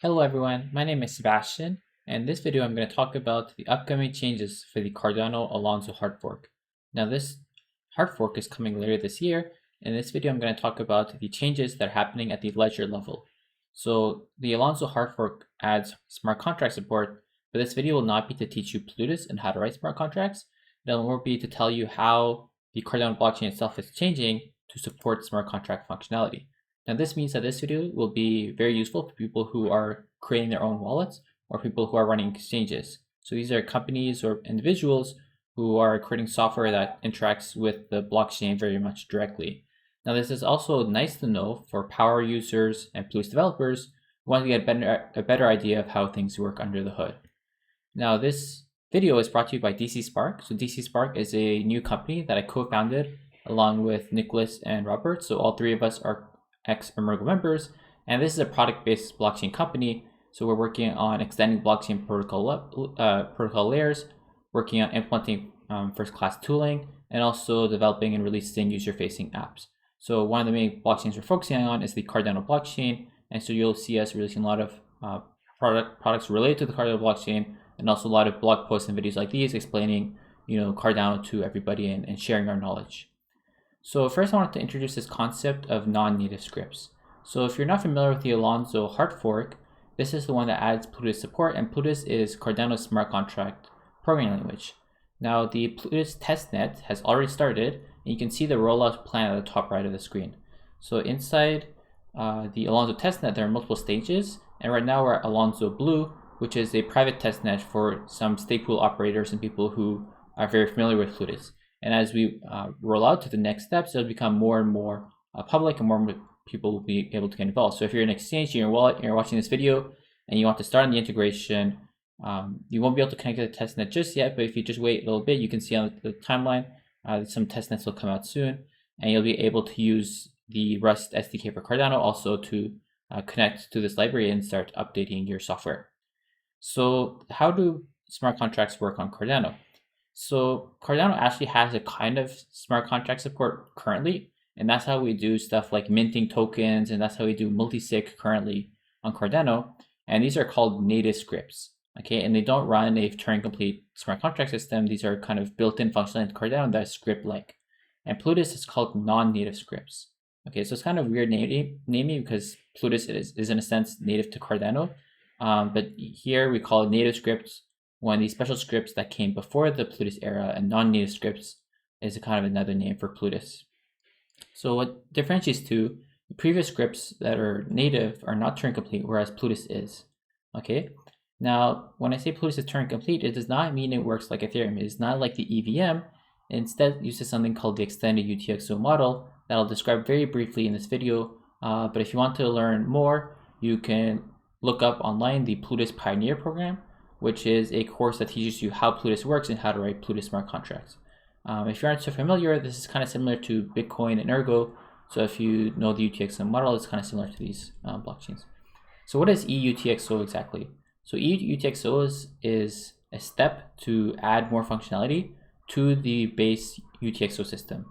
Hello everyone, my name is Sebastian, and in this video I'm going to talk about the upcoming changes for the Cardano Alonzo hard fork. Now this hard fork is coming later this year. In this video I'm going to talk about the changes that are happening at the ledger level. So the Alonzo hard fork adds smart contract support, but this video will not be to teach you Plutus and how to write smart contracts. It will more be to tell you how the Cardano blockchain itself is changing to support smart contract functionality. Now this means that this video will be very useful for people who are creating their own wallets or people who are running exchanges. So these are companies or individuals who are creating software that interacts with the blockchain very much directly. Now this is also nice to know for power users and Plus developers who want to get a better idea of how things work under the hood. Now this video is brought to you by DC Spark. So DC Spark is a new company that I co-founded along with Nicholas and Robert. So all three of us are ex-Emergo members, and this is a product-based blockchain company. So we're working on extending blockchain protocol layers, working on implementing first-class tooling, and also developing and releasing user-facing apps. So one of the main blockchains we're focusing on is the Cardano blockchain, and so you'll see us releasing a lot of products related to the Cardano blockchain, and also a lot of blog posts and videos like these explaining, Cardano to everybody and sharing our knowledge. So first I wanted to introduce this concept of non-native scripts. So if you're not familiar with the Alonzo hard fork, this is the one that adds Plutus support, and Plutus is Cardano's smart contract programming language. Now the Plutus testnet has already started, and you can see the rollout plan at the top right of the screen. So inside the Alonzo testnet, there are multiple stages, and right now we're at Alonzo Blue, which is a private testnet for some stake pool operators and people who are very familiar with Plutus. And as we roll out to the next steps, it'll become more and more public, and more and more people will be able to get involved. So if you're an exchange in your wallet and you're watching this video and you want to start on the integration, you won't be able to connect to the testnet just yet, but if you just wait a little bit, you can see on the timeline some testnets will come out soon, and you'll be able to use the Rust SDK for Cardano also to connect to this library and start updating your software. So how do smart contracts work on Cardano? So Cardano actually has a kind of smart contract support currently, and that's how we do stuff like minting tokens, and that's how we do multisig currently on Cardano. And these are called native scripts, okay? And they don't run a Turing-complete smart contract system. These are kind of built-in functionality in Cardano that is script-like. And Plutus is called non-native scripts. Okay, so it's kind of weird naming because Plutus is in a sense native to Cardano, but here we call it native scripts when the special scripts that came before the Plutus era, and non-native scripts is a kind of another name for Plutus. So what differentiates two, the previous scripts that are native are not Turing complete, whereas Plutus is. Okay. Now, when I say Plutus is Turing complete, it does not mean it works like Ethereum. It is not like the EVM. It instead uses something called the extended UTXO model that I'll describe very briefly in this video. But if you want to learn more, you can look up online the Plutus Pioneer program, which is a course that teaches you how Plutus works and how to write Plutus smart contracts. If you aren't so familiar, this is kind of similar to Bitcoin and Ergo. So if you know the UTXO model, it's kind of similar to these blockchains. So what is eUTXO exactly? So eUTXO is a step to add more functionality to the base UTXO system.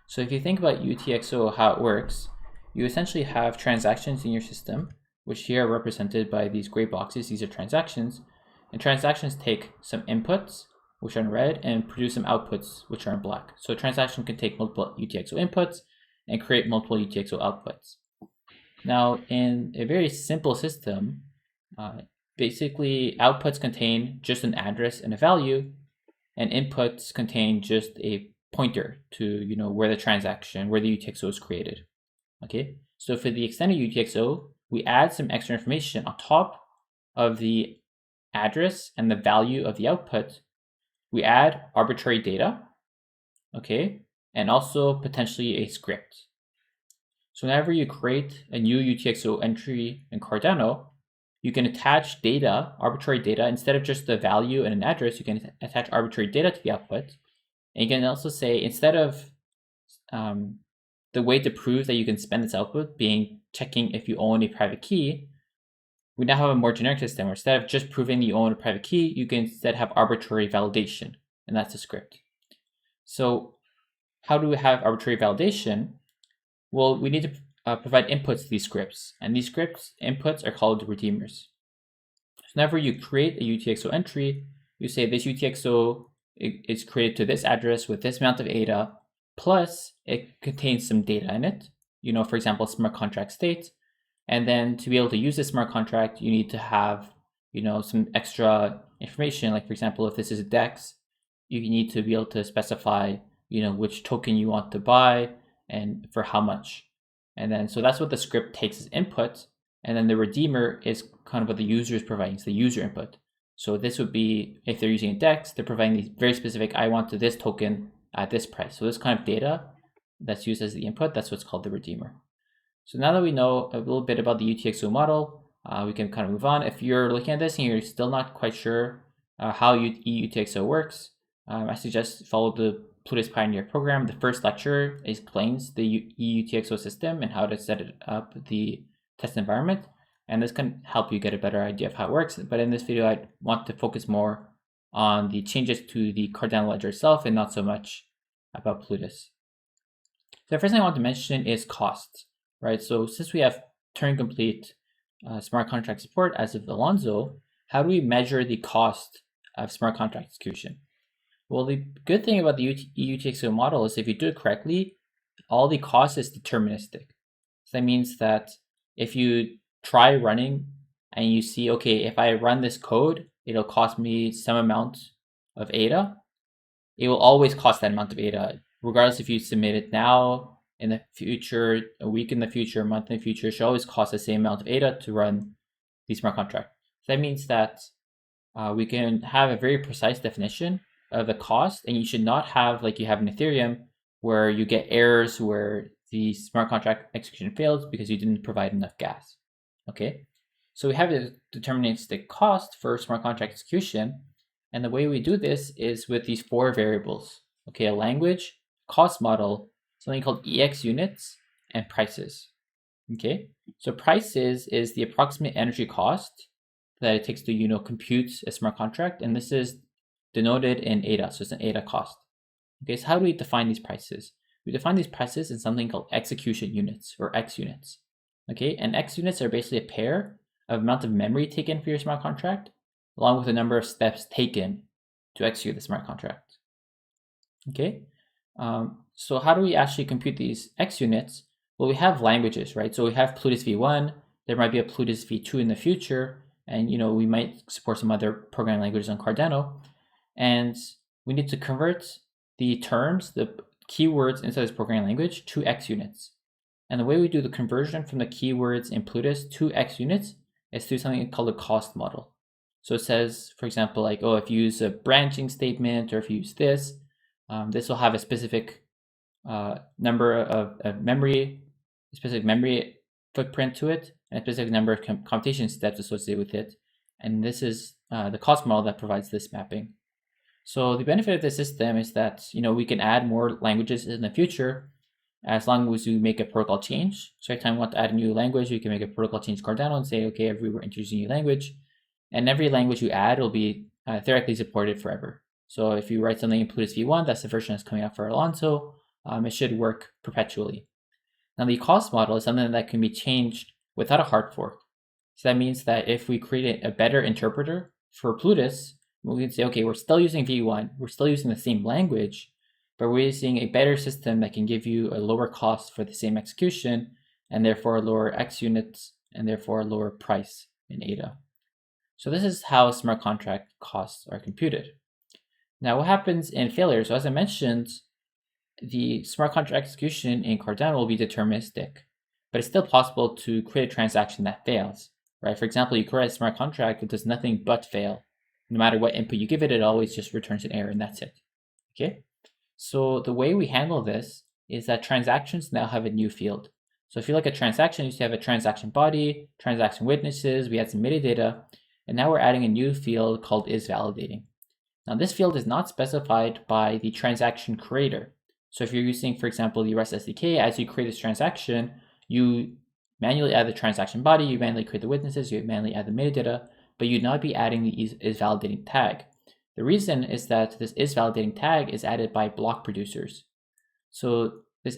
So if you think about UTXO, how it works, you essentially have transactions in your system, which here are represented by these gray boxes. These are transactions. And transactions take some inputs, which are in red, and produce some outputs, which are in black. So a transaction can take multiple UTXO inputs and create multiple UTXO outputs. Now, in a very simple system, basically outputs contain just an address and a value, and inputs contain just a pointer to where the UTXO is created. Okay, so for the extended UTXO, we add some extra information on top of the address and the value of the output. We add arbitrary data, okay, and also potentially a script. So whenever you create a new UTXO entry in Cardano, you can attach data, arbitrary data, instead of just the value and an address, you can attach arbitrary data to the output. And you can also say, instead of the way to prove that you can spend this output being checking if you own a private key, we now have a more generic system where instead of just proving you own a private key, you can instead have arbitrary validation, and that's a script. So how do we have arbitrary validation? Well, we need to provide inputs to these scripts, and these scripts inputs are called redeemers. So whenever you create a UTXO entry, you say this UTXO is created to this address with this amount of ADA, plus it contains some data in it. For example, smart contract state. And then to be able to use this smart contract, you need to have, some extra information. Like for example, if this is a DEX, you need to be able to specify, which token you want to buy and for how much. And then, so that's what the script takes as input. And then the redeemer is kind of what the user is providing. It's the user input. So this would be, if they're using a DEX, they're providing these very specific, I want to this token at this price. So this kind of data that's used as the input, that's what's called the redeemer. So now that we know a little bit about the UTXO model, we can kind of move on. If you're looking at this and you're still not quite sure how UTXO works, I suggest follow the Plutus Pioneer program. The first lecture explains the UTXO system and how to set it up, the test environment. And this can help you get a better idea of how it works. But in this video, I want to focus more on the changes to the Cardano ledger itself and not so much about Plutus. So the first thing I want to mention is costs, right? So since we have Turing complete smart contract support as of Alonzo, how do we measure the cost of smart contract execution? Well, the good thing about the UTXO model is if you do it correctly, all the cost is deterministic. So that means that if you try running and you see, okay, if I run this code, it'll cost me some amount of ADA. It will always cost that amount of ADA, regardless if you submit it now, in the future, a week in the future, a month in the future, it should always cost the same amount of ADA to run the smart contract. So that means that we can have a very precise definition of the cost, and you should not have like you have in Ethereum, where you get errors where the smart contract execution fails because you didn't provide enough gas. Okay, so we have a deterministic cost for smart contract execution, and the way we do this is with these 4 variables. Okay, a language, cost model, something called EX units, and prices. Okay, so prices is the approximate energy cost that it takes to compute a smart contract, and this is denoted in ADA, so it's an ADA cost. Okay, so how do we define these prices? We define these prices in something called execution units, or X units. Okay, and X units are basically a pair of amount of memory taken for your smart contract, along with the number of steps taken to execute the smart contract. Okay, so how do we actually compute these X units? Well, we have languages, right? So we have Plutus v1, there might be a Plutus v2 in the future, and we might support some other programming languages on Cardano, and we need to convert the terms, the keywords inside this programming language to X units. And the way we do the conversion from the keywords in Plutus to X units is through something called a cost model. So it says, for example, like, oh, if you use a branching statement, or if you use this, this will have a specific number of memory, a specific memory footprint to it, and a specific number of computation steps associated with it. And this is the cost model that provides this mapping. So the benefit of this system is that we can add more languages in the future as long as we make a protocol change. So every time we want to add a new language, you can make a protocol change Cardano and say, okay, we're introducing a new language. And every language you add will be theoretically supported forever. So if you write something in Plutus v1, that's the version that's coming out for Alonzo, it should work perpetually. Now the cost model is something that can be changed without a hard fork. So that means that if we create a better interpreter for Plutus, we can say, okay, we're still using v1, we're still using the same language, but we're using a better system that can give you a lower cost for the same execution, and therefore a lower X units, and therefore a lower price in ADA. So this is how smart contract costs are computed. Now what happens in failure? So as I mentioned, the smart contract execution in Cardano will be deterministic, but it's still possible to create a transaction that fails, right? For example, you create a smart contract that does nothing but fail. No matter what input you give it, it always just returns an error, and that's it. Okay? So the way we handle this is that transactions now have a new field. So if you look at transaction, you used to have a transaction body, transaction witnesses, we had some metadata, and now we're adding a new field called isValidating. Now this field is not specified by the transaction creator. So if you're using, for example, the REST SDK, as you create this transaction, you manually add the transaction body, you manually create the witnesses, you manually add the metadata, but you'd not be adding the isValidating tag. The reason is that this isValidating tag is added by block producers. So this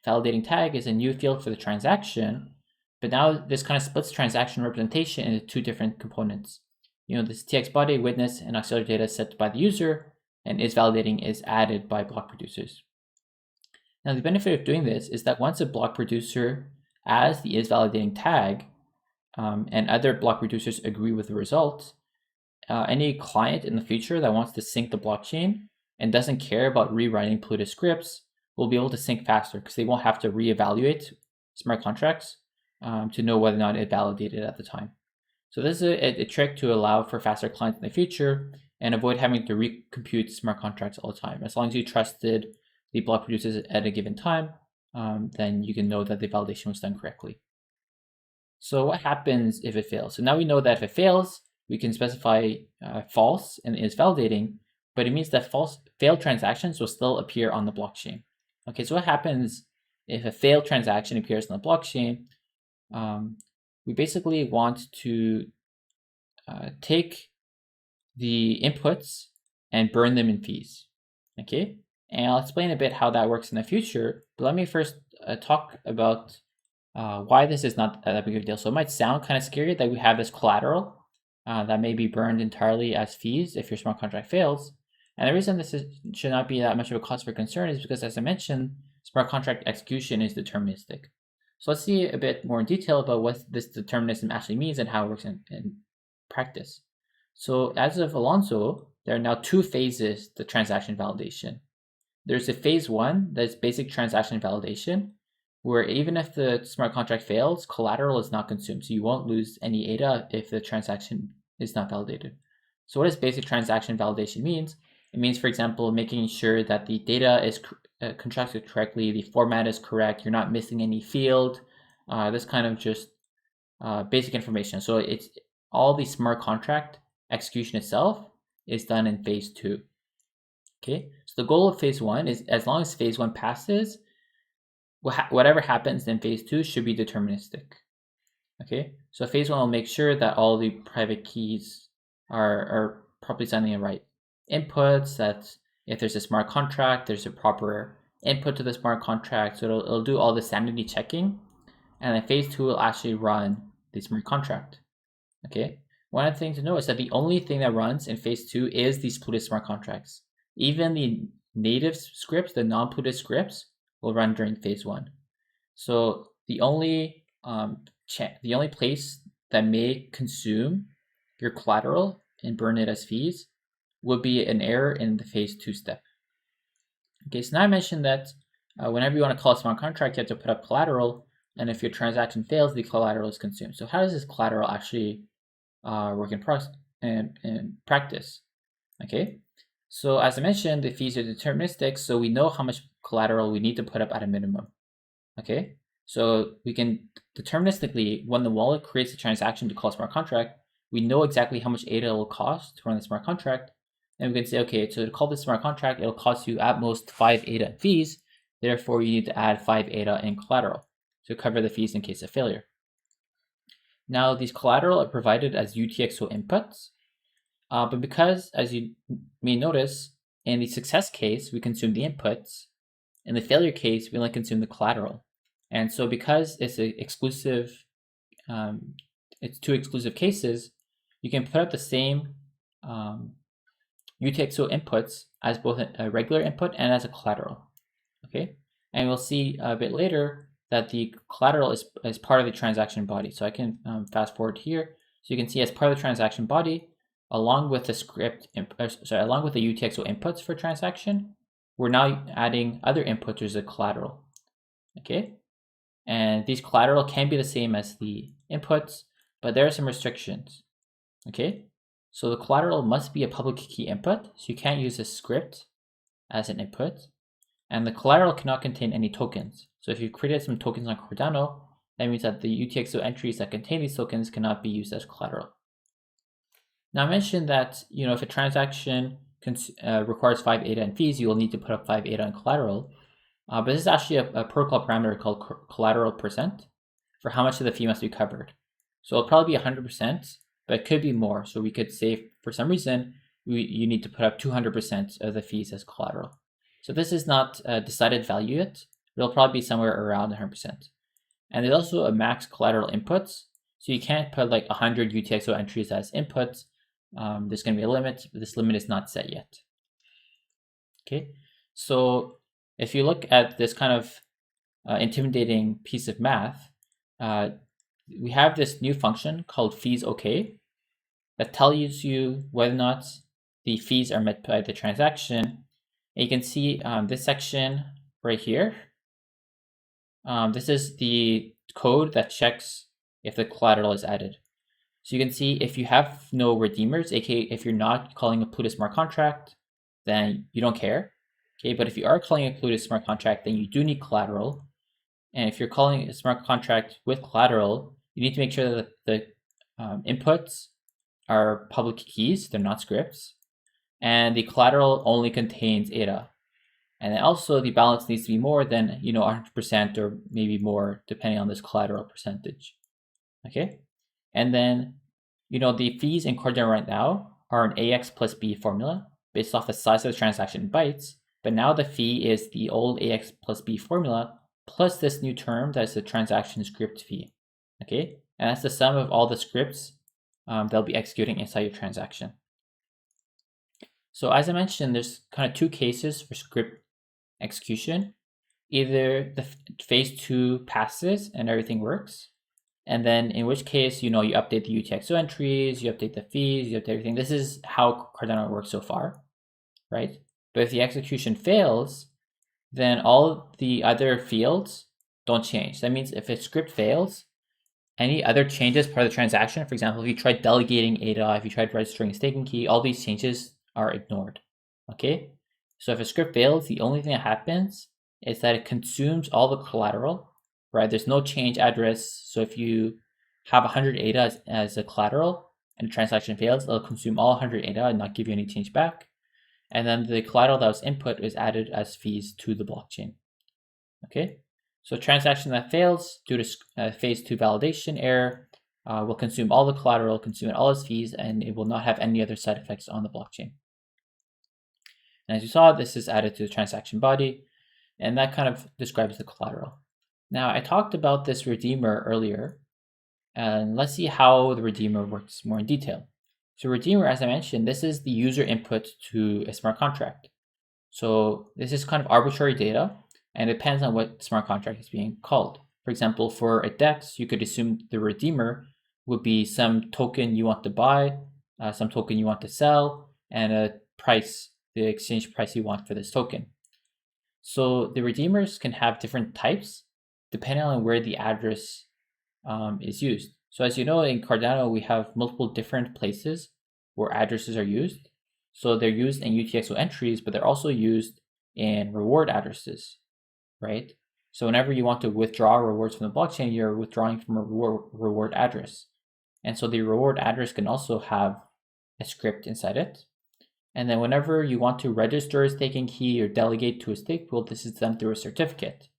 validating tag is a new field for the transaction, but now this kind of splits transaction representation into two different components. This TX body, witness, and auxiliary data set by the user, and is validating is added by block producers. Now, the benefit of doing this is that once a block producer adds the is validating tag, and other block producers agree with the result, any client in the future that wants to sync the blockchain and doesn't care about rewriting polluted scripts will be able to sync faster because they won't have to reevaluate smart contracts to know whether or not it validated at the time. So this is a trick to allow for faster clients in the future and avoid having to recompute smart contracts all the time. As long as you trusted the block producers at a given time, then you can know that the validation was done correctly. So what happens if it fails? So now we know that if it fails, we can specify false and is validating, but it means that failed transactions will still appear on the blockchain. Okay, so what happens if a failed transaction appears on the blockchain? We basically want to take the inputs and burn them in fees. Okay, and I'll explain a bit how that works in the future, but let me first talk about why this is not that big of a deal. So it might sound kind of scary that we have this collateral that may be burned entirely as fees if your smart contract fails. And the reason this should not be that much of a cause for concern is because, as I mentioned, smart contract execution is deterministic. So let's see a bit more in detail about what this determinism actually means and how it works in practice. So as of Alonzo, there are now two phases to transaction validation. There's a phase one, that's basic transaction validation, where even if the smart contract fails, collateral is not consumed. So you won't lose any ADA if the transaction is not validated. So what does basic transaction validation means? It means, for example, making sure that the data is constructed correctly, the format is correct, you're not missing any field, this kind of just basic information. So it's all the smart contract execution itself is done in phase two. Okay, so the goal of phase one is, as long as phase one passes, whatever happens in phase two should be deterministic. Okay, so phase one will make sure that all the private keys are properly sending the right inputs, that if there's a smart contract, there's a proper input to the smart contract. So it'll do all the sanity checking, and then phase two will actually run the smart contract. Okay, one of the things to know is that the only thing that runs in phase two is these polluted smart contracts. Even the native scripts, the non-polluted scripts, will run during phase one. So the only place that may consume your collateral and burn it as fees would be an error in the phase two step. Okay, so now I mentioned that whenever you want to call a smart contract, you have to put up collateral, and if your transaction fails, the collateral is consumed. So how does this collateral actually work in practice? Okay, so as I mentioned, the fees are deterministic, so we know how much collateral we need to put up at a minimum. Okay, so we can deterministically, when the wallet creates a transaction to call a smart contract, we know exactly how much ADA it will cost to run the smart contract. And we can say, okay, so to call this smart contract, it'll cost you at most 5 ADA in fees. Therefore, you need to add 5 ADA in collateral to cover the fees in case of failure. Now, these collateral are provided as UTXO inputs, but because, as you may notice, in the success case, we consume the inputs. In the failure case, we only consume the collateral. And so because it's an exclusive, it's two exclusive cases, you can put up the same UTXO inputs as both a regular input and as a collateral. Okay, and we'll see a bit later that the collateral is part of the transaction body. So I can fast forward here. So you can see as part of the transaction body, along with the along with the UTXO inputs for transaction, we're now adding other inputs as a collateral. Okay, and these collateral can be the same as the inputs, but there are some restrictions. Okay, so the collateral must be a public key input, so you can't use a script as an input, and the collateral cannot contain any tokens. So if you created some tokens on Cardano, that means that the UTXO entries that contain these tokens cannot be used as collateral. Now I mentioned that if a transaction requires 5 ADA in fees, you will need to put up 5 ADA in collateral. But this is actually a protocol parameter called collateral percent for how much of the fee must be covered. So it'll probably be 100%, but it could be more. So we could say for some reason you need to put up 200% of the fees as collateral. So this is not a decided value yet. it'll probably be somewhere around 100%. And there's also a max collateral inputs. So you can't put like 100 UTXO entries as inputs. There's going to be a limit, but this limit is not set yet. Okay, so if you look at this kind of intimidating piece of math, we have this new function called fees OK that tells you whether or not the fees are met by the transaction. And you can see this section right here. This is the code that checks if the collateral is added. So you can see if you have no redeemers, aka if you're not calling a Plutus smart contract, then you don't care. Okay, but if you are calling a Plutus smart contract, then you do need collateral. And if you're calling a smart contract with collateral, you need to make sure that the inputs are public keys, they're not scripts, and the collateral only contains ADA. And then also the balance needs to be more than 100% or maybe more depending on this collateral percentage. Okay, and then the fees in Cardano right now are an AX plus B formula based off the size of the transaction in bytes. But now the fee is the old AX plus B formula plus this new term that's the transaction script fee. Okay, and that's the sum of all the scripts they'll be executing inside your transaction. So as I mentioned, there's kind of two cases for script execution. Either the phase 2 passes and everything works, and then in which case, you update the UTXO entries, you update the fees, you update everything. This is how Cardano works so far, right? But if the execution fails, then all the other fields don't change. That means if a script fails, any other changes part of the transaction, for example, if you tried delegating ADA, if you tried registering a staking key, all these changes are ignored, okay? So if a script fails, the only thing that happens is that it consumes all the collateral, right? There's no change address. So if you have 100 ADA as a collateral and the transaction fails, it'll consume all 100 ADA and not give you any change back. And then the collateral that was input is added as fees to the blockchain. Okay, so a transaction that fails due to phase 2 validation error will consume all the collateral, consume all its fees, and it will not have any other side effects on the blockchain. And as you saw, this is added to the transaction body, and that kind of describes the collateral. Now, I talked about this redeemer earlier, and let's see how the redeemer works more in detail. So redeemer, as I mentioned, this is the user input to a smart contract. So this is kind of arbitrary data, and it depends on what smart contract is being called. For example, for a DEX, you could assume the redeemer would be some token you want to buy, some token you want to sell, and a price, the exchange price you want for this token. So the redeemers can have different types depending on where the address is used. So as you know, in Cardano, we have multiple different places where addresses are used. So they're used in UTXO entries, but they're also used in reward addresses, right? So whenever you want to withdraw rewards from the blockchain, you're withdrawing from a reward address. And so the reward address can also have a script inside it. And then whenever you want to register a staking key or delegate to a stake pool, this is done through a certificate.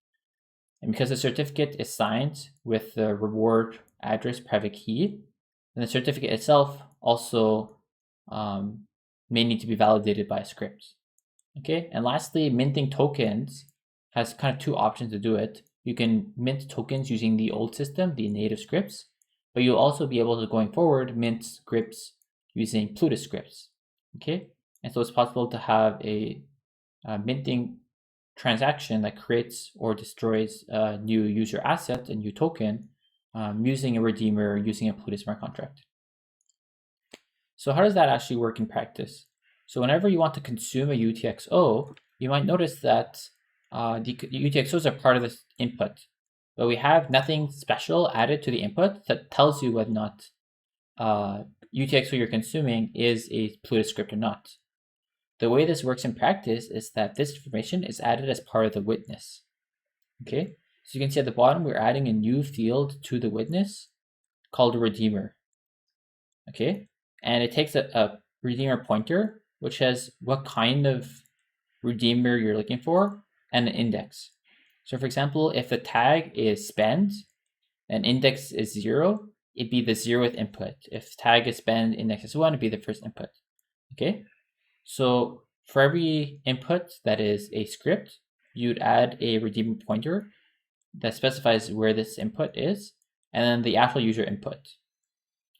And because the certificate is signed with the reward address private key, and the certificate itself also may need to be validated by a script. Okay, and lastly, minting tokens has kind of two options to do it. You can mint tokens using the old system, the native scripts, but you'll also be able to, going forward, mint scripts using Plutus scripts. Okay, and so it's possible to have a minting transaction that creates or destroys a new user asset, a new token, using a redeemer, using a Plutus smart contract. So how does that actually work in practice? So whenever you want to consume a UTXO, you might notice that the UTXOs are part of this input, but we have nothing special added to the input that tells you whether or not UTXO you're consuming is a Plutus script or not. The way this works in practice is that this information is added as part of the witness. Okay, so you can see at the bottom, we're adding a new field to the witness called a redeemer. Okay, and it takes a redeemer pointer, which has what kind of redeemer you're looking for, and an index. So for example, if the tag is spend and index is 0, it'd be the 0th input. If tag is spend, index is 1, it'd be the first input. Okay, so for every input that is a script, you'd add a redeemer pointer that specifies where this input is, and then the actual user input.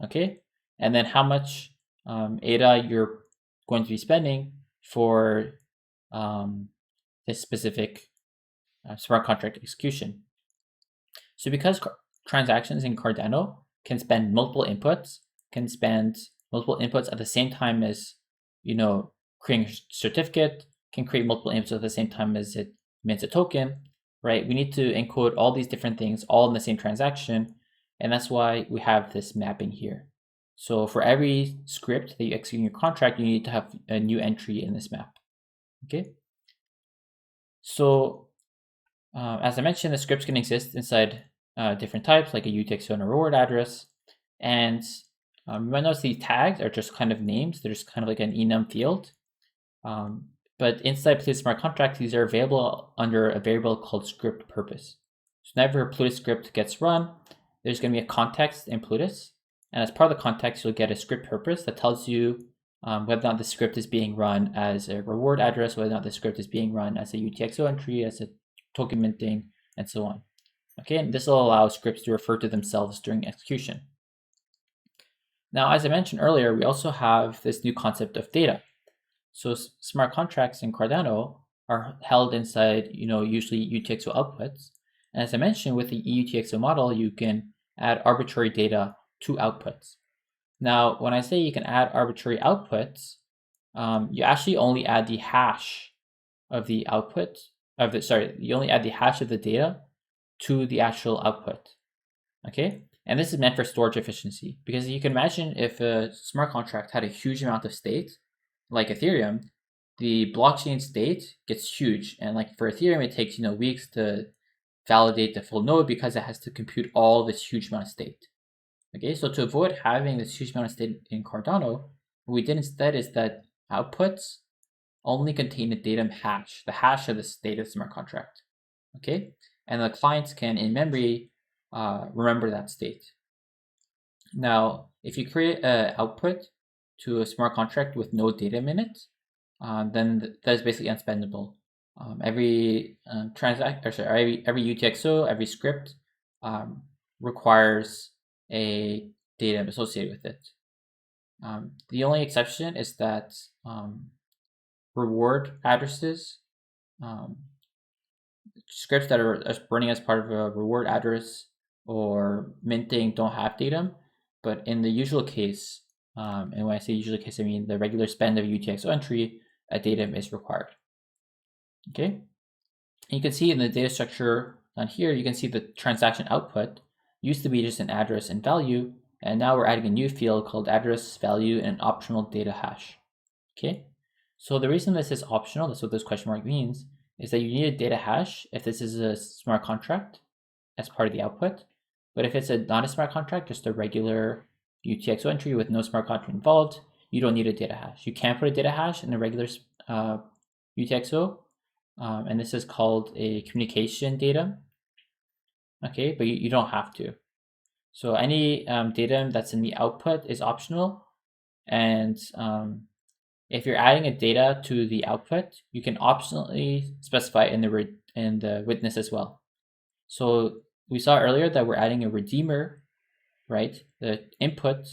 Okay, and then how much ADA you're going to be spending for this specific smart contract execution. So because transactions in Cardano can spend multiple inputs, at the same time as, creating a certificate, can create multiple inputs at the same time as it mints a token, right? We need to encode all these different things all in the same transaction, and that's why we have this mapping here. So for every script that you execute in your contract, you need to have a new entry in this map, okay? So as I mentioned, the scripts can exist inside different types, like a UTXO and a reward address. And you might notice these tags are just kind of names. They're just kind of like an enum field. But inside Plutus smart contract, these are available under a variable called script purpose. So whenever a Plutus script gets run, there's going to be a context in Plutus. And as part of the context, you'll get a script purpose that tells you whether or not the script is being run as a reward address, whether or not the script is being run as a UTXO entry, as a token minting, and so on. Okay, and this will allow scripts to refer to themselves during execution. Now, as I mentioned earlier, we also have this new concept of data. So smart contracts in Cardano are held inside, usually UTXO outputs. And as I mentioned, with the UTXO model, you can add arbitrary data to outputs. Now, when I say you can add arbitrary outputs, you actually only add the hash of the output you only add the hash of the data to the actual output. Okay, and this is meant for storage efficiency, because you can imagine if a smart contract had a huge amount of state, like Ethereum, the blockchain state gets huge, and like for Ethereum, it takes weeks to validate the full node because it has to compute all this huge amount of state. Okay, so to avoid having this huge amount of state in Cardano, what we did instead is that outputs only contain a datum hash, the hash of the state of the smart contract. Okay, and the clients can in memory remember that state. Now, if you create an output to a smart contract with no data in it, then that is basically unspendable. Every UTXO, every script requires a datum associated with it. The only exception is that reward addresses, scripts that are running as part of a reward address or minting don't have datum, but in the usual case, and when I say usual case, I mean the regular spend of a UTXO entry, a datum is required. Okay, and you can see in the data structure down here, you can see the transaction output used to be just an address and value, and now we're adding a new field called address, value, and an optional data hash. Okay, so the reason this is optional, that's what this question mark means, is that you need a data hash if this is a smart contract as part of the output. But if it's not a smart contract, just a regular UTXO entry with no smart contract involved, you don't need a data hash. You can put a data hash in a regular UTXO, and this is called a communication datum. Okay, but you don't have to. So any datum that's in the output is optional, and if you're adding a data to the output, you can optionally specify in the witness as well. So we saw earlier that we're adding a redeemer, right? The input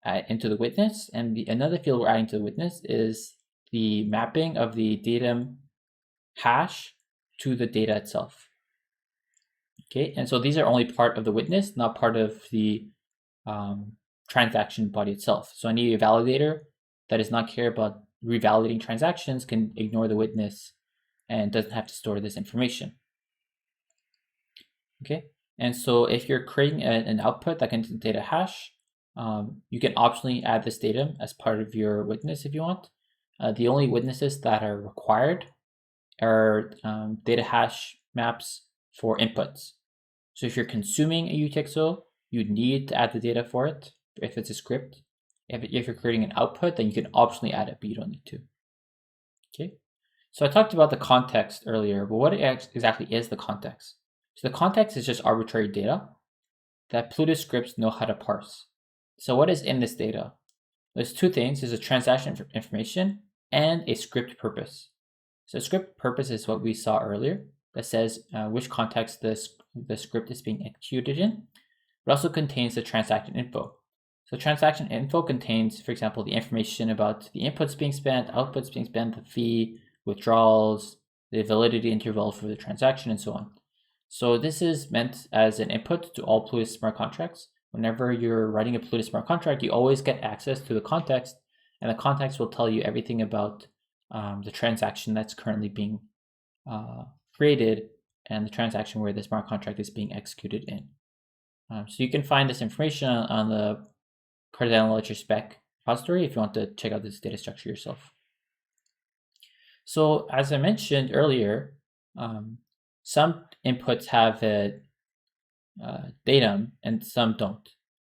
into the witness, and another field we're adding to the witness is the mapping of the datum hash to the data itself. Okay, and so these are only part of the witness, not part of the transaction body itself. So any validator that does not care about revalidating transactions can ignore the witness and doesn't have to store this information. Okay, and so if you're creating an output that contains data hash, you can optionally add this datum as part of your witness if you want. The only witnesses that are required are data hash maps for inputs. So if you're consuming a UTXO, you need to add the data for it if it's a script. If you're creating an output, then you can optionally add it, but you don't need to. Okay, so I talked about the context earlier, but what exactly is the context? So the context is just arbitrary data that Plutus scripts know how to parse. So what is in this data? There's two things. There's a transaction information and a script purpose. So script purpose is what we saw earlier that says which context the script is being executed in. It also contains the transaction info. So transaction info contains, for example, the information about the inputs being spent, outputs being spent, the fee, withdrawals, the validity interval for the transaction, and so on. So this is meant as an input to all Plutus smart contracts. Whenever you're writing a Plutus smart contract, you always get access to the context, and the context will tell you everything about the transaction that's currently being created and the transaction where the smart contract is being executed in. So you can find this information on the Cardano Ledger spec repository if you want to check out this data structure yourself. So as I mentioned earlier, some inputs have a datum and some don't,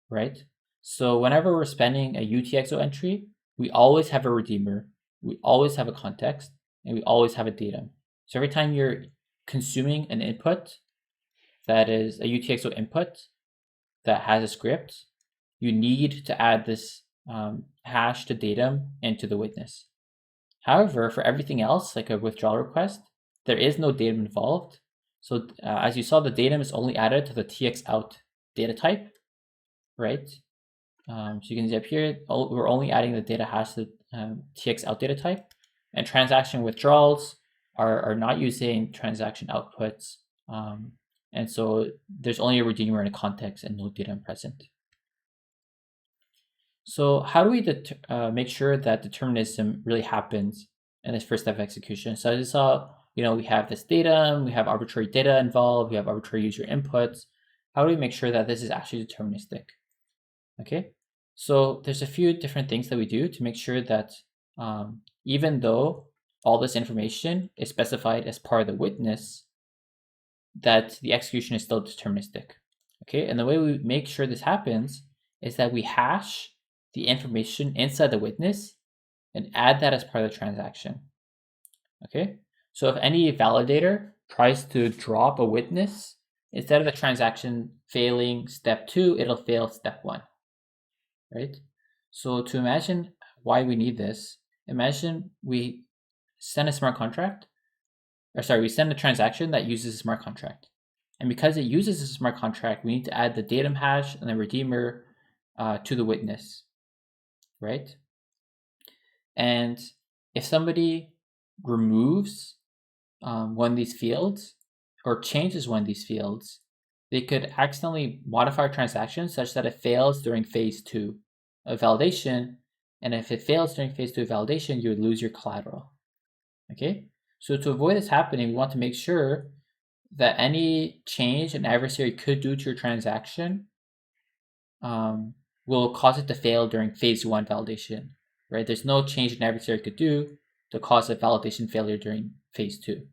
right? So whenever we're spending a UTXO entry, we always have a redeemer, we always have a context, and we always have a datum. So every time you're consuming an input that is a UTXO input that has a script, you need to add this hash to datum into the witness. However, for everything else, like a withdrawal request, there is no datum involved. So as you saw, the datum is only added to the txout data type, right? So you can see up here, we're only adding the data hash to the txout data type, and transaction withdrawals are not using transaction outputs. And so there's only a redeemer and a context and no datum present. So how do we make sure that determinism really happens in this first step of execution? So as you saw, we have this datum, we have arbitrary data involved, we have arbitrary user inputs. How do we make sure that this is actually deterministic? Okay, so there's a few different things that we do to make sure that even though all this information is specified as part of the witness, that the execution is still deterministic. Okay, and the way we make sure this happens is that we hash the information inside the witness and add that as part of the transaction. Okay, so if any validator tries to drop a witness, instead of the transaction failing step 2, it'll fail step 1, right? So to imagine why we need this, imagine we send a smart contract, we send a transaction that uses a smart contract. And because it uses a smart contract, we need to add the datum hash and the redeemer to the witness, right? And if somebody removes one of these fields or changes one of these fields, they could accidentally modify a transaction such that it fails during phase 2 of validation. And if it fails during phase 2 of validation, you would lose your collateral. Okay, so to avoid this happening, we want to make sure that any change an adversary could do to your transaction will cause it to fail during phase 1 validation, right? There's no change an adversary could do to cause a validation failure during phase 2.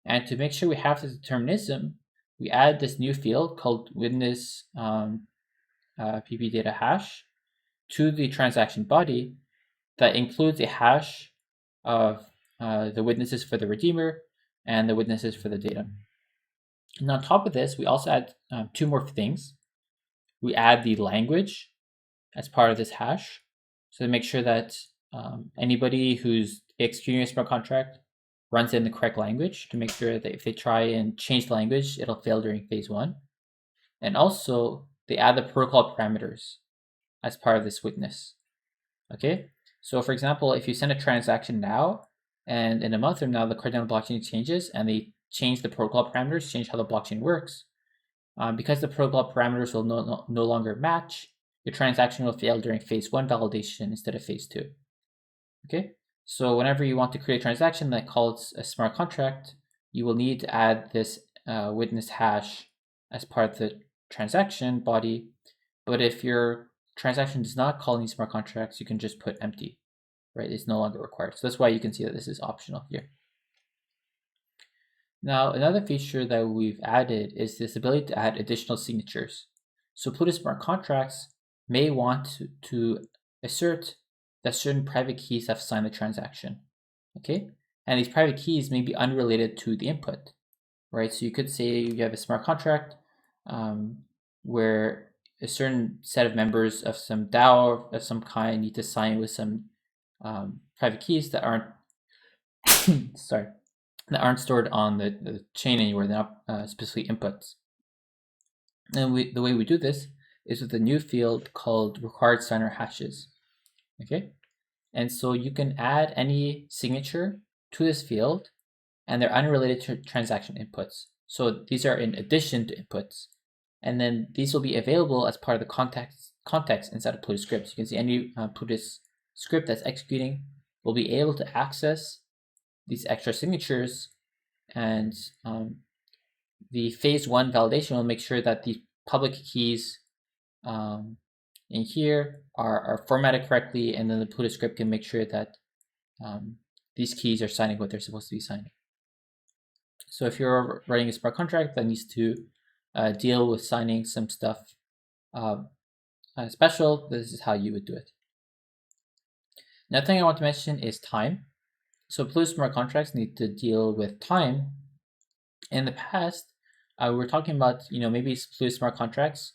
And to make sure we have this determinism, we add this new field called witness pp data hash to the transaction body that includes a hash of the witnesses for the redeemer and the witnesses for the datum. And on top of this, we also add 2 more things. We add the language as part of this hash, so to make sure that anybody who's executing a smart contract runs in the correct language, to make sure that if they try and change the language, it'll fail during phase 1. And also, they add the protocol parameters as part of this witness. Okay, so for example, if you send a transaction now, and in a month from now, the Cardano blockchain changes, and they change the protocol parameters, change how the blockchain works, because the protocol parameters will no longer match, your transaction will fail during phase 1 validation instead of phase 2. Okay, so whenever you want to create a transaction that calls a smart contract, you will need to add this witness hash as part of the transaction body. But if your transaction does not call any smart contracts, you can just put empty, right? It's no longer required. So that's why you can see that this is optional here. Now, another feature that we've added is this ability to add additional signatures. So Plutus smart contracts may want to assert that certain private keys have signed the transaction, okay? And these private keys may be unrelated to the input, right? So you could say you have a smart contract where a certain set of members of some DAO of some kind need to sign with some private keys that aren't sorry, that aren't stored on the chain anywhere. They're not specifically inputs. And the way we do this is with a new field called required signer hashes. Okay, and so you can add any signature to this field, and they're unrelated to transaction inputs. So these are in addition to inputs, and then these will be available as part of the context inside of Plutus scripts. You can see any Plutus script that's executing will be able to access these extra signatures, and the phase 1 validation will make sure that the public keys in here are formatted correctly, and then the Plutus script can make sure that these keys are signing what they're supposed to be signing. So if you're writing a smart contract that needs to deal with signing some stuff special, this is how you would do it. Another thing I want to mention is time. So Plutus smart contracts need to deal with time. In the past, we were talking about, maybe Plutus smart contracts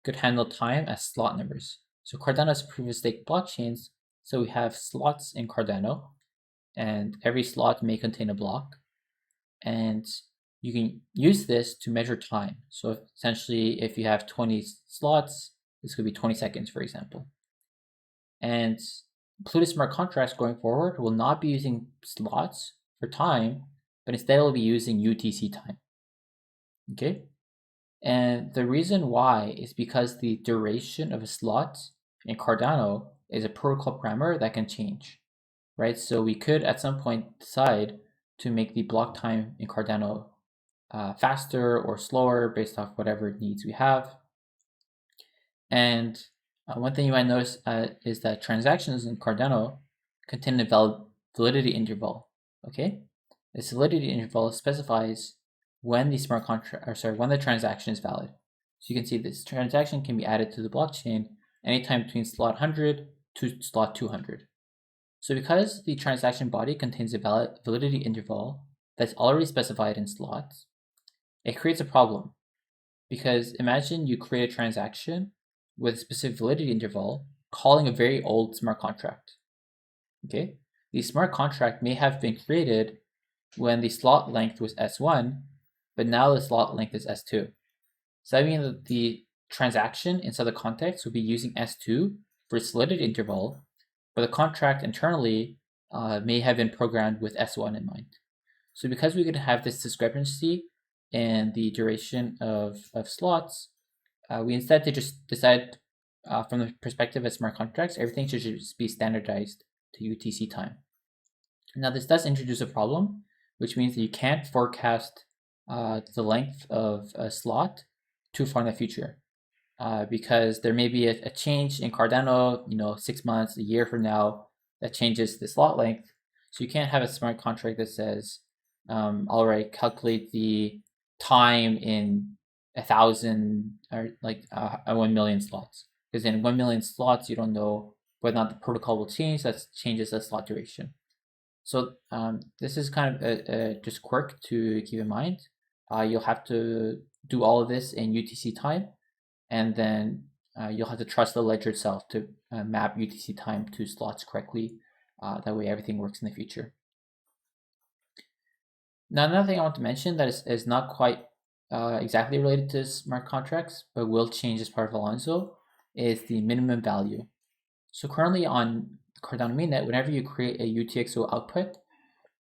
could handle time as slot numbers. So Cardano is proof of stake blockchains, so we have slots in Cardano, and every slot may contain a block, and you can use this to measure time. So essentially, if you have 20 slots, this could be 20 seconds, for example. And Plutus smart contracts going forward will not be using slots for time, but instead it will be using UTC time. Okay? And the reason why is because the duration of a slot in Cardano is a protocol parameter that can change, right? So we could at some point decide to make the block time in Cardano faster or slower based off whatever needs we have. And one thing you might notice is that transactions in Cardano contain a validity interval. Okay, this validity interval specifies when the when the transaction is valid. So you can see this transaction can be added to the blockchain anytime between slot 100 to slot 200. So because the transaction body contains a validity interval that's already specified in slots, it creates a problem. Because imagine you create a transaction with a specific validity interval calling a very old smart contract. Okay, the smart contract may have been created when the slot length was S1, but now the slot length is S2. So that means that the transaction inside the context will be using S2 for its validity interval, but the contract internally may have been programmed with S1 in mind. So because we're going to have this discrepancy in the duration of slots, we instead just decide from the perspective of smart contracts, everything should just be standardized to UTC time. Now this does introduce a problem, which means that you can't forecast the length of a slot too far in the future, because there may be a change in Cardano, 6 months, a year from now, that changes the slot length. So you can't have a smart contract that says, all right, calculate the time in 1,000 or 1 million slots, because in 1 million slots you don't know whether or not the protocol will change. That changes the slot duration. So this is kind of a just quirk to keep in mind. You'll have to do all of this in UTC time, and then you'll have to trust the ledger itself to map UTC time to slots correctly. That way everything works in the future. Now, another thing I want to mention that is not quite exactly related to smart contracts, but will change as part of Alonzo, is the minimum value. So currently on Cardano mainnet, whenever you create a UTXO output,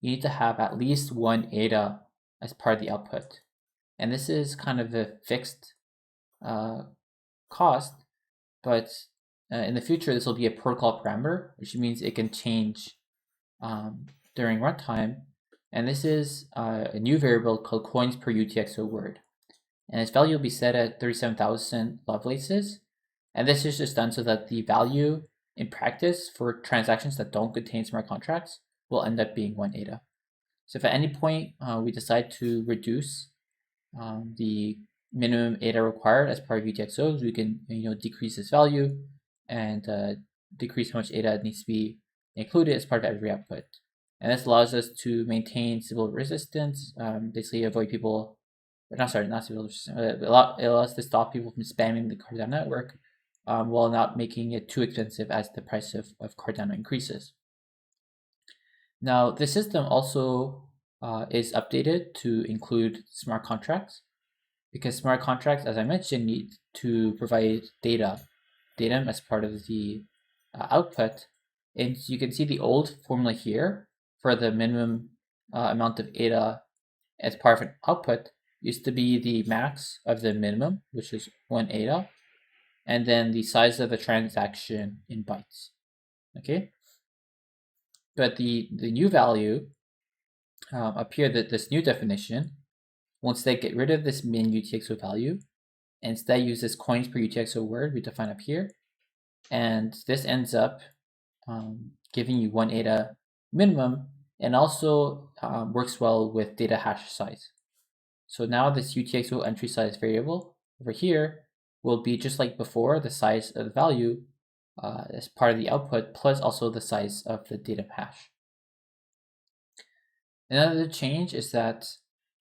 you need to have at least 1 ADA as part of the output. And this is kind of a fixed cost, but in the future, this will be a protocol parameter, which means it can change during runtime. And this is a new variable called coins per UTXO word. And its value will be set at 37,000 Lovelaces. And this is just done so that the value in practice for transactions that don't contain smart contracts will end up being 1 ADA. So if at any point we decide to reduce the minimum ADA required as part of UTXOs, we can decrease this value and decrease how much ADA needs to be included as part of every output. And this allows us to maintain civil resistance, basically avoid people, not civil resistance, it allows us to stop people from spamming the Cardano network while not making it too expensive as the price of Cardano increases. Now, the system also is updated to include smart contracts, because smart contracts, as I mentioned, need to provide datum as part of the output. And you can see the old formula here for the minimum amount of ADA as part of an output used to be the max of the minimum, which is 1 ADA, and then the size of the transaction in bytes. Okay, but the new value up here, that this new definition, once they get rid of this min UTXO value, and instead use this coins per UTXO word we define up here, and this ends up giving you 1 ADA minimum, and also works well with data hash size. So now this UTXO entry size variable over here will be just like before, the size of the value as part of the output, plus also the size of the data hash. Another change is that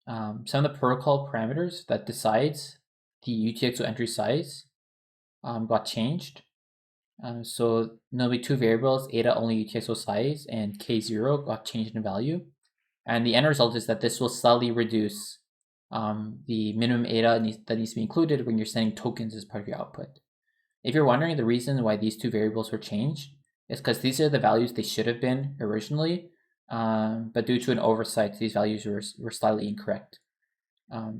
some of the protocol parameters that decides the UTXO entry size got changed. So there'll be two variables, ADA only UTXO size and K0 got changed in value. And the end result is that this will slightly reduce the minimum ADA that needs to be included when you're sending tokens as part of your output. If you're wondering the reason why these two variables were changed, it's because these are the values they should have been originally, but due to an oversight, these values were slightly incorrect.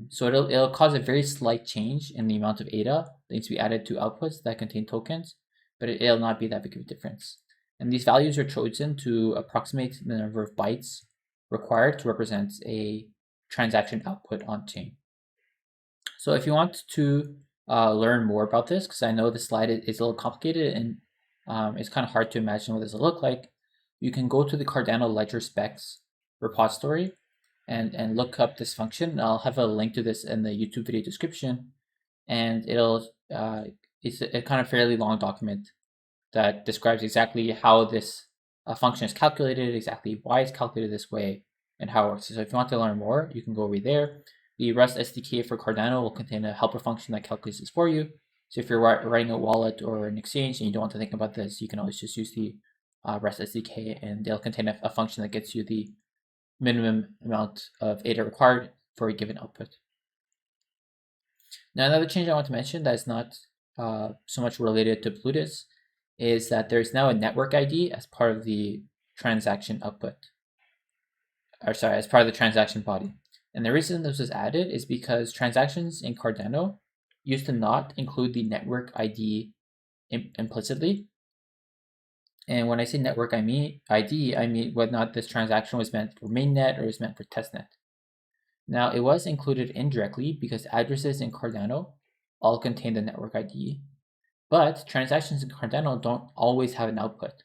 So it'll cause a very slight change in the amount of ADA that needs to be added to outputs that contain tokens, but it'll not be that big of a difference. And these values are chosen to approximate the number of bytes required to represent a transaction output on chain. So if you want to learn more about this, because I know this slide is a little complicated and it's kind of hard to imagine what this will look like, you can go to the Cardano Ledger specs repository and look up this function. I'll have a link to this in the YouTube video description, and it's a kind of fairly long document that describes exactly how this function is calculated, exactly why it's calculated this way, and how it works. So if you want to learn more, you can go over there. The Rust SDK for Cardano will contain a helper function that calculates this for you. So if you're writing a wallet or an exchange and you don't want to think about this, you can always just use the Rust SDK, and they'll contain a function that gets you the minimum amount of ADA required for a given output. Now, another change I want to mention that is not so much related to Plutus is that there's now a network ID as part of the transaction output, or sorry, as part of the transaction body. And the reason this was added is because transactions in Cardano used to not include the network ID implicitly. And when I say network ID, I mean whether or not this transaction was meant for mainnet or was meant for testnet. Now, it was included indirectly because addresses in Cardano all contain the network ID, but transactions in Cardano don't always have an output.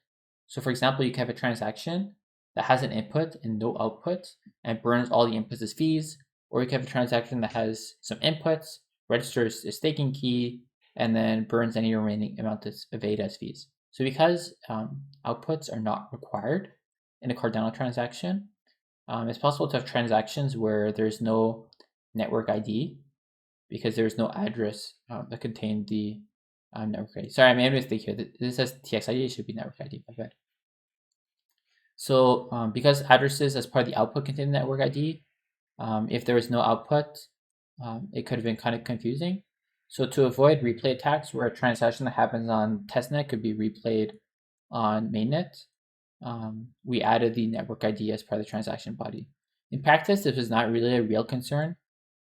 So for example, you can have a transaction that has an input and no output and burns all the inputs as fees, or you can have a transaction that has some inputs, registers a staking key, and then burns any remaining amount of ADA as fees. So because outputs are not required in a Cardano transaction, it's possible to have transactions where there's no network ID because there's no address that contained the network ID. Sorry, I made a mistake here. This says TXID, it should be network ID, my bad. So because addresses as part of the output contain the network ID, if there was no output, it could have been kind of confusing. So to avoid replay attacks where a transaction that happens on testnet could be replayed on mainnet, we added the network ID as part of the transaction body. In practice, this was not really a real concern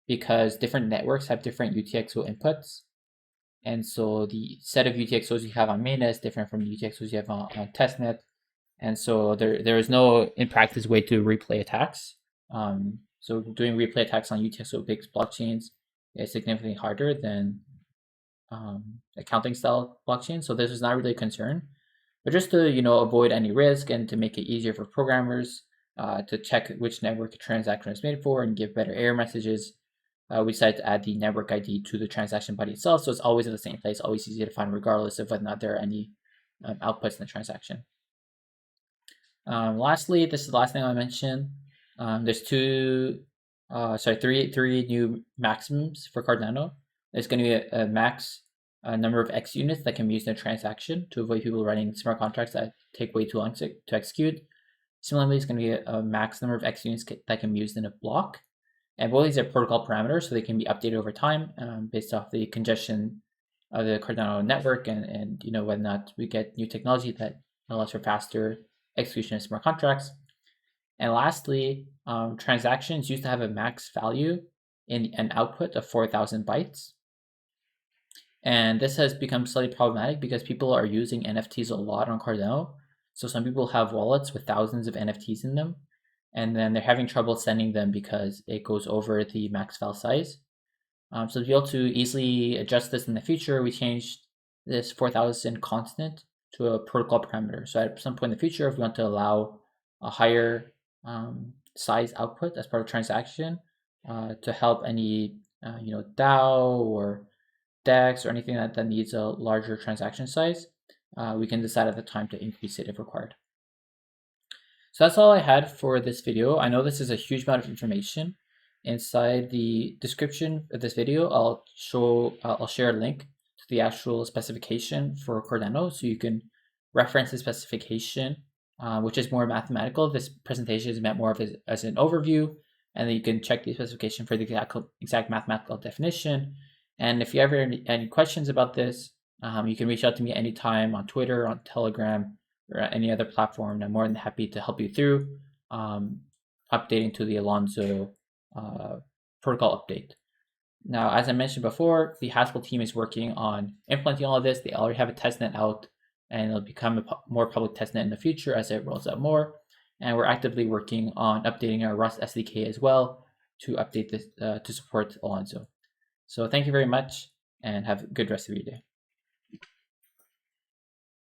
because different networks have different UTXO inputs. And so the set of UTXOs you have on mainnet is different from the UTXOs you have on testnet. And so there is no, in practice, way to replay attacks. So doing replay attacks on UTXO-based blockchains is significantly harder than accounting style blockchains. So this is not really a concern. But just to avoid any risk and to make it easier for programmers to check which network a transaction is made for and give better error messages, we decided to add the network ID to the transaction body itself, so it's always in the same place, always easy to find, regardless of whether or not there are any outputs in the transaction. Lastly, this is the last thing I'll mention. There's three new maximums for Cardano. There's going to be a max number of X units that can be used in a transaction to avoid people running smart contracts that take way too long to execute. Similarly, it's going to be a max number of X units that can be used in a block. And both these are protocol parameters, so they can be updated over time based off the congestion of the Cardano network and whether or not we get new technology that allows for faster execution of smart contracts. And lastly, transactions used to have a max value in an output of 4,000 bytes. And this has become slightly problematic because people are using NFTs a lot on Cardano. So some people have wallets with thousands of NFTs in them, and then they're having trouble sending them because it goes over the max file size. So to be able to easily adjust this in the future, we changed this 4,000 constant to a protocol parameter. So at some point in the future, if we want to allow a higher size output as part of transaction to help any DAO or DEX or anything that needs a larger transaction size, we can decide at the time to increase it if required. So that's all I had for this video. I know this is a huge amount of information. Inside the description of this video, I'll share a link to the actual specification for Cardano, so you can reference the specification, which is more mathematical. This presentation is meant more of as an overview, and then you can check the specification for the exact mathematical definition. And if you ever have any questions about this, you can reach out to me anytime on Twitter, on Telegram, or any other platform. I'm more than happy to help you through updating to the Alonzo protocol update. Now, as I mentioned before, the Haskell team is working on implementing all of this. They already have a testnet out, and it'll become a more public testnet in the future as it rolls out more. And we're actively working on updating our Rust SDK as well to update this to support Alonzo. So thank you very much, and have a good rest of your day.